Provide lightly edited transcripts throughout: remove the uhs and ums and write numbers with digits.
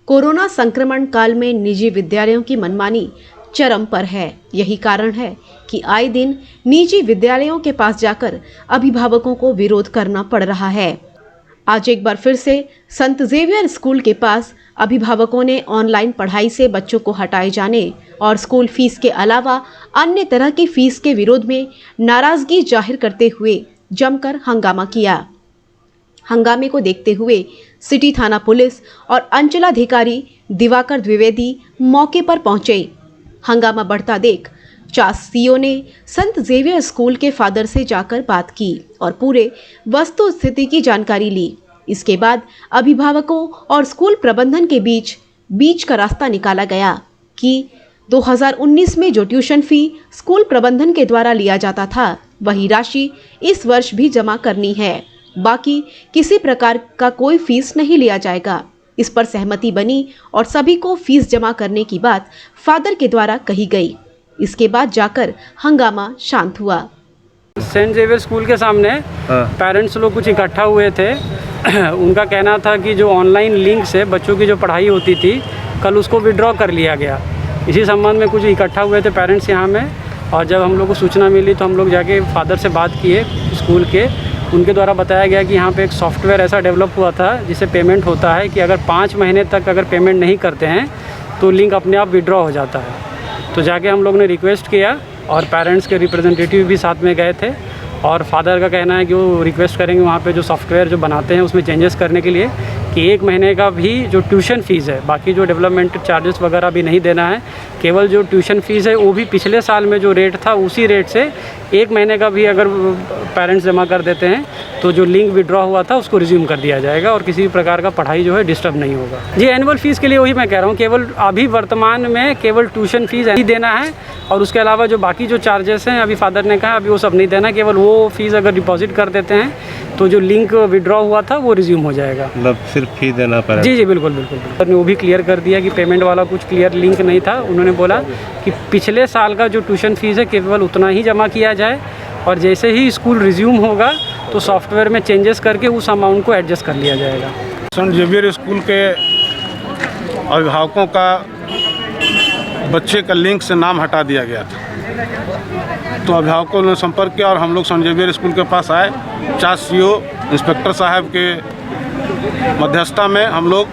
Corona संक्रमण काल में निजी विद्यालयों की मनमानी चरम पर है। यही कारण है कि आए दिन निजी विद्यालयों के पास जाकर अभिभावकों को विरोध करना पड़ रहा है। आज एक बार फिर से संत जेवियर स्कूल के पास अभिभावकों ने ऑनलाइन पढ़ाई से बच्चों को हटाए जाने और स्कूल फीस के अलावा अन्य तरह की फीस के विरोध में नाराजगी जाहिर करते हुए जमकर हंगामा किया। हंगामे को देखते हुए सिटी थाना पुलिस और अंचलाधिकारी दिवाकर द्विवेदी मौके पर पहुंचे। हंगामा बढ़ता देख चासीओ ने संत जेवियर स्कूल के फादर से जाकर बात की और पूरे वस्तु स्थिति की जानकारी ली। इसके बाद अभिभावकों और स्कूल प्रबंधन के बीच का रास्ता निकाला गया कि 2019 में जो ट्यूशन फी स्कूल प्रबंधन के द्वारा लिया जाता था वही राशि इस वर्ष भी जमा करनी है। बाकी किसी प्रकार का कोई फीस नहीं लिया जाएगा। इस पर सहमति बनी और सभी को फीस जमा करने की बात फादर के द्वारा कही गई। इसके बाद जाकर हंगामा शांत हुआ। सेंट जेवियर स्कूल के सामने पेरेंट्स लोग कुछ इकट्ठा हुए थे। उनका कहना था कि जो ऑनलाइन लिंक से बच्चों की जो पढ़ाई होती थी कल उसको विड्रॉ कर लिया गया। इसी संबंध में कुछ इकट्ठा हुए थे पेरेंट्स यहाँ में, और जब हम लोग को सूचना मिली तो हम लोग जाके फादर से बात किए स्कूल के। उनके द्वारा बताया गया कि यहाँ पे एक सॉफ्टवेयर ऐसा डेवलप हुआ था जिससे पेमेंट होता है कि अगर 5 महीने तक अगर पेमेंट नहीं करते हैं तो लिंक अपने आप विड्रॉ हो जाता है। तो जाके हम लोग ने रिक्वेस्ट किया और पेरेंट्स के रिप्रेजेंटेटिव भी साथ में गए थे, और फादर का कहना है कि वो रिक्वेस्ट करेंगे वहाँ पे जो सॉफ्टवेयर जो बनाते हैं उसमें चेंजेस करने के लिए कि 1 महीने का भी जो ट्यूशन फ़ीस है, बाकी जो डेवलपमेंट चार्जेस वगैरह भी नहीं देना है, केवल जो ट्यूशन फ़ीस है वो भी पिछले साल में जो रेट था उसी रेट से 1 महीने का भी अगर पेरेंट्स जमा कर देते हैं तो जो लिंक विड्रॉ हुआ था उसको रिज्यूम कर दिया जाएगा और किसी भी प्रकार का पढ़ाई जो है डिस्टर्ब नहीं होगा। जी, एनुअल फ़ीस के लिए वही मैं कह रहा हूँ, केवल अभी वर्तमान में केवल ट्यूशन फ़ीस ही देना है और उसके अलावा जो बाकी जो चार्जेस हैं अभी फादर ने कहा अभी वो सब नहीं देना, केवल वो फ़ीस अगर डिपॉजिट कर देते हैं तो जो लिंक विड्रॉ हुआ था वो रिज्यूम हो जाएगा। मतलब सिर्फ फी देना पड़ेगा? जी बिल्कुल। उन्होंने वो भी क्लियर कर दिया कि पेमेंट वाला कुछ क्लियर लिंक नहीं था। उन्होंने बोला कि पिछले साल का जो ट्यूशन फ़ीस है केवल उतना ही जमा किया जाए और जैसे ही स्कूल रिज्यूम होगा तो सॉफ्टवेयर में चेंजेस करके उस अमाउंट को एडजस्ट कर लिया जाएगा। सेंट जेवियर स्कूल के अभिभावकों का बच्चे का लिंक से नाम हटा दिया गया था, तो अभिभावकों ने संपर्क किया और हम लोग सेंट जेवियर स्कूल के पास आए। चासीओ इंस्पेक्टर साहब के मध्यस्थता में हम लोग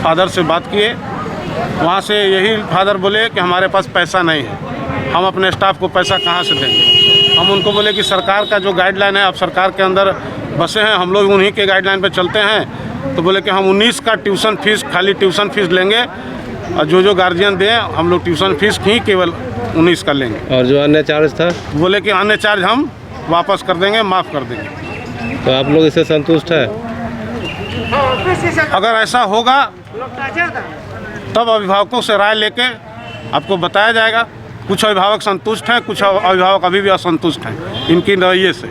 फादर से बात किए। वहाँ से यही फादर बोले कि हमारे पास पैसा नहीं है, हम अपने स्टाफ को पैसा कहाँ से देंगे। हम उनको बोले कि सरकार का जो गाइडलाइन है, आप सरकार के अंदर बसे हैं, हम लोग उन्हीं के गाइडलाइन पे चलते हैं। तो बोले कि हम 19 का ट्यूशन फीस, खाली ट्यूशन फीस लेंगे और जो गार्जियन दें हम लोग ट्यूशन फीस ही केवल 19 का लेंगे, और जो अन्य चार्ज था बोले कि अन्य चार्ज हम वापस कर देंगे, माफ़ कर देंगे। तो आप लोग इससे संतुष्ट है? अगर ऐसा होगा तब अभिभावकों से राय लेके आपको बताया जाएगा। कुछ अभिभावक संतुष्ट हैं, कुछ अभिभावक अभी भी असंतुष्ट हैं इनकी रवैये से।